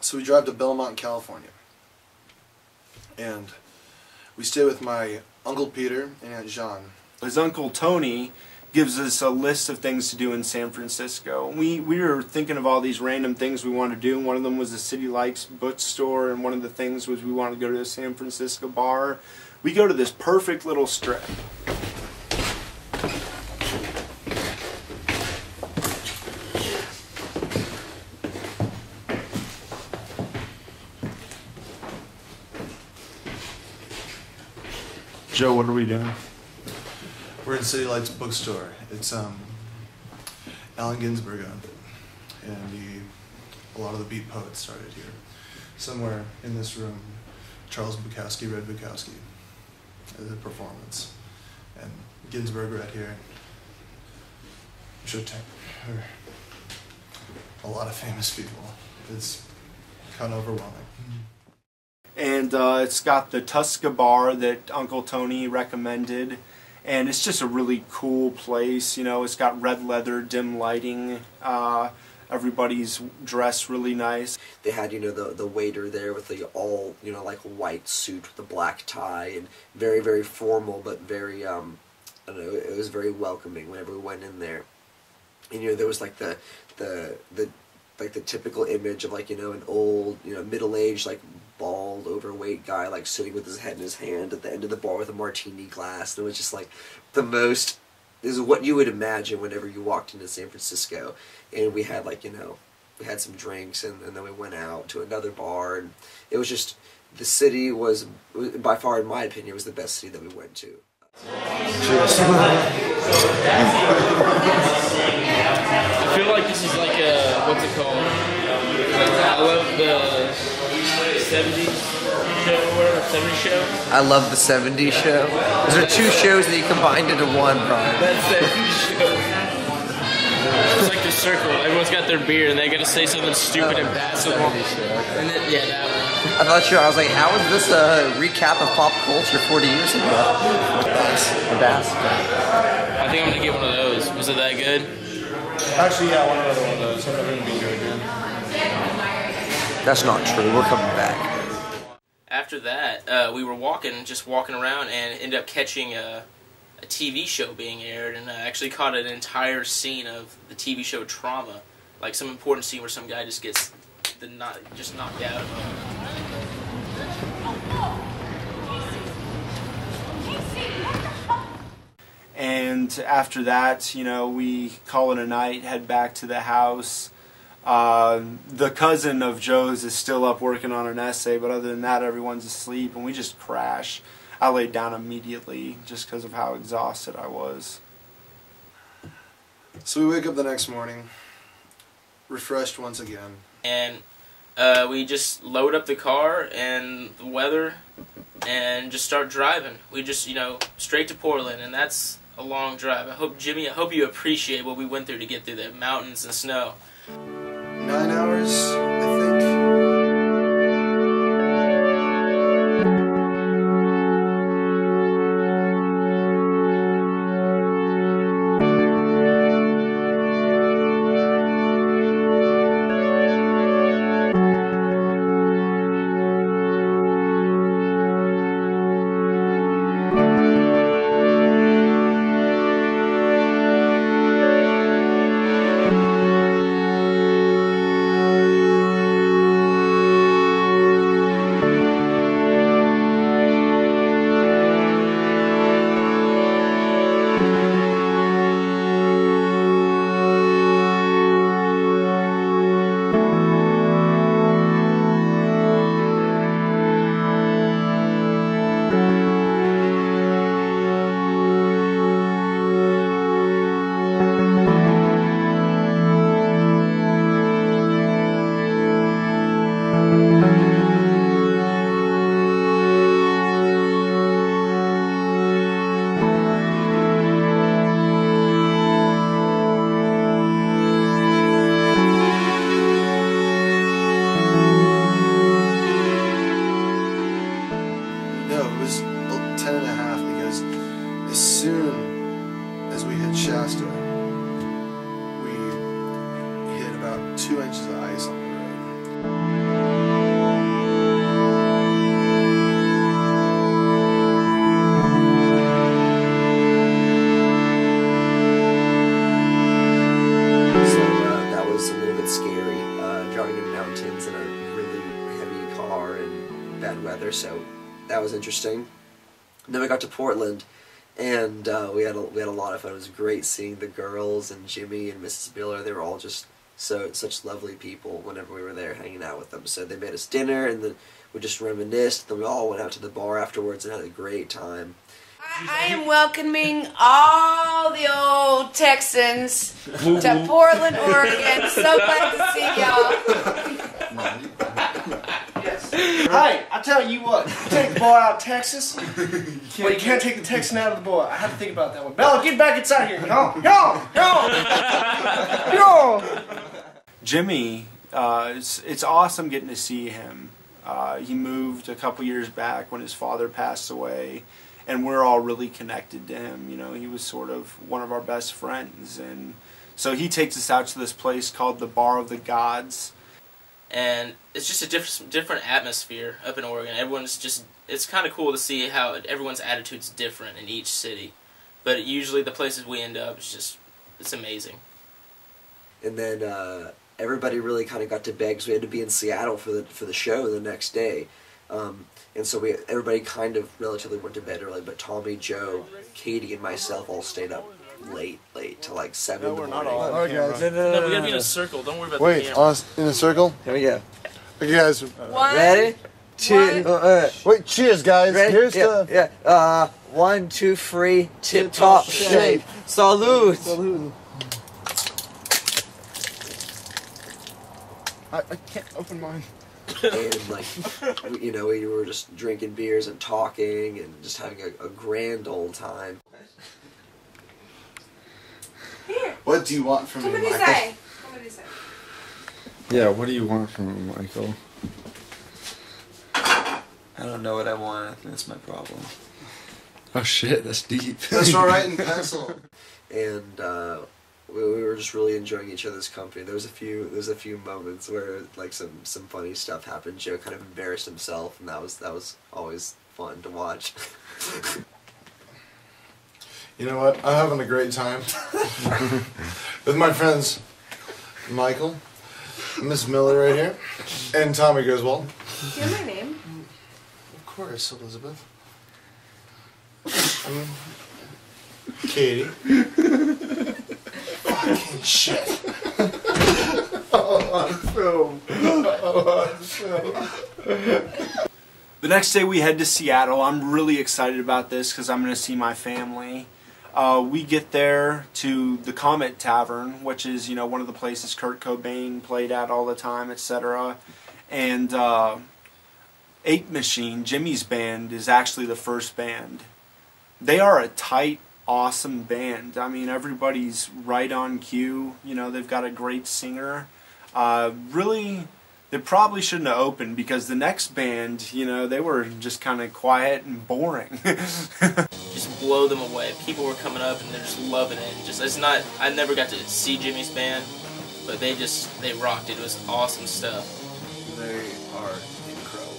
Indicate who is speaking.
Speaker 1: So we drive to Belmont, California, and we stay with my Uncle Peter and Aunt Jean.
Speaker 2: His Uncle Tony gives us a list of things to do in San Francisco. We were thinking of all these random things we wanted to do. One of them was the City Lights bookstore, and one of the things was we wanted to go to a San Francisco bar. We go to this perfect little strip.
Speaker 3: Joe, what are we doing?
Speaker 1: We're in City Lights bookstore. It's Allen Ginsberg owned it, and a lot of the beat poets started here. Somewhere in this room, Charles Bukowski read Bukowski as a performance, and Ginsberg read here. A lot of famous people. It's kind of overwhelming.
Speaker 2: And it's got the Tuska bar that Uncle Tony recommended, and it's just a really cool place. You know, it's got red leather, dim lighting. Everybody's dressed really nice.
Speaker 4: They had, you know, the waiter there with the all, you know, like white suit with a black tie, and very, very formal, but very, I don't know, it was very welcoming whenever we went in there. And, you know, there was like the typical image of, like, you know, an old, you know, middle-aged, like, bald, overweight guy, like, sitting with his head in his hand at the end of the bar with a martini glass. And it was just, like, this is what you would imagine whenever you walked into San Francisco. And we had, like, you know, we had some drinks, and then we went out to another bar, and it was just, the city was, by far, in my opinion, was the best city that we went to.
Speaker 1: Cheers.
Speaker 5: I feel like this is like a, what's it called? I love the 70s show or whatever, 70s show.
Speaker 4: I love the 70s show. Those are two shows that you combined into one, Brian.
Speaker 5: That 70s show. It's like the circle. Everyone's got their beer and they gotta say something stupid in basketball. And then, yeah, that one.
Speaker 4: I thought I was like, how is this a recap of pop culture 40 years ago? Bass.
Speaker 5: I think I'm gonna get one of those. Was it that good?
Speaker 3: Actually, yeah, I want another one of those. I'm never going to be here again.
Speaker 4: That's not true. We're coming back.
Speaker 5: After that, we were just walking around, and ended up catching a TV show being aired, and actually caught an entire scene of the TV show Trauma, like some important scene where some guy just gets knocked out.
Speaker 2: And after that, you know, we call it a night, head back to the house. The cousin of Joe's is still up working on an essay, but other than that, everyone's asleep, and we just crash. I laid down immediately just because of how exhausted I was.
Speaker 1: So we wake up the next morning, refreshed once again.
Speaker 5: And we just load up the car and the weather and just start driving. We just, you know, straight to Portland, and that's a long drive. I hope, Jimmy, I hope you appreciate what we went through to get through the mountains and snow.
Speaker 1: 9 hours, I think.
Speaker 4: bad weather, so that was interesting. And then we got to Portland, and we had a lot of fun. It was great seeing the girls and Jimmy and Mrs. Miller. They were all just such lovely people whenever we were there hanging out with them. So they made us dinner, and then we just reminisced. Then we all went out to the bar afterwards and had a great time.
Speaker 6: I am welcoming all the old Texans to Portland, Oregon. So glad to see y'all.
Speaker 3: Yes. Hey, I tell you what, you take the boy out of Texas, but you can't take the Texan out of the boy. I had to think about that one. Bella, get back inside here. Yo!
Speaker 2: Jimmy, it's awesome getting to see him. He moved a couple years back when his father passed away, and we're all really connected to him. You know, he was sort of one of our best friends, and so he takes us out to this place called the Bar of the Gods.
Speaker 5: And it's just a different atmosphere up in Oregon. It's kind of cool to see how everyone's attitude's different in each city. But usually the places we end up, it's amazing.
Speaker 4: And then everybody really kind of got to bed because we had to be in Seattle for the show the next day. And so everybody kind of relatively went to bed early, but Tommy, Joe, Katie, and myself all stayed up late till like 7 in the morning.
Speaker 3: All right, guys.
Speaker 5: No, we gotta be in a circle. Don't worry about the
Speaker 1: Wait,
Speaker 5: camera.
Speaker 1: in a circle?
Speaker 4: Here we go.
Speaker 1: Okay, guys.
Speaker 6: One,
Speaker 4: Ready? Two.
Speaker 1: Wait, cheers, guys.
Speaker 4: Ready?
Speaker 1: Here's
Speaker 4: Yeah. 1, 2, 3. Tip top shape. Salute.
Speaker 3: I can't open mine.
Speaker 4: And like, we were just drinking beers and talking and just having a grand old time.
Speaker 6: here.
Speaker 1: What do you want from me,
Speaker 6: What did he
Speaker 1: Michael?
Speaker 6: say? What did he say?
Speaker 7: Yeah, what do you want from me, Michael?
Speaker 8: I don't know what I want. That's my problem.
Speaker 7: Oh shit, that's deep.
Speaker 1: Let's write in pencil.
Speaker 4: And we were just really enjoying each other's company. There was a few moments where like some funny stuff happened. Joe kind of embarrassed himself, and that was always fun to watch.
Speaker 1: You know what? I'm having a great time with my friends Michael, Miss Miller right here, and Tommy Griswold.
Speaker 6: Do you know my name?
Speaker 1: Of course, Elizabeth. Katie. Fucking shit. On film. On film.
Speaker 2: The next day we head to Seattle. I'm really excited about this because I'm going to see my family. We get there to the Comet Tavern, which is, one of the places Kurt Cobain played at all the time, etc. And 8 Machine, Jimmy's band, is actually the first band. They are a tight, awesome band. I mean, everybody's right on cue. They've got a great singer. Really, they probably shouldn't have opened because the next band, they were just kind of quiet and boring.
Speaker 5: Just blow them away. People were coming up and they're just loving it. I never got to see Jimmy's band, but they rocked it. It was awesome stuff.
Speaker 1: They are incredible.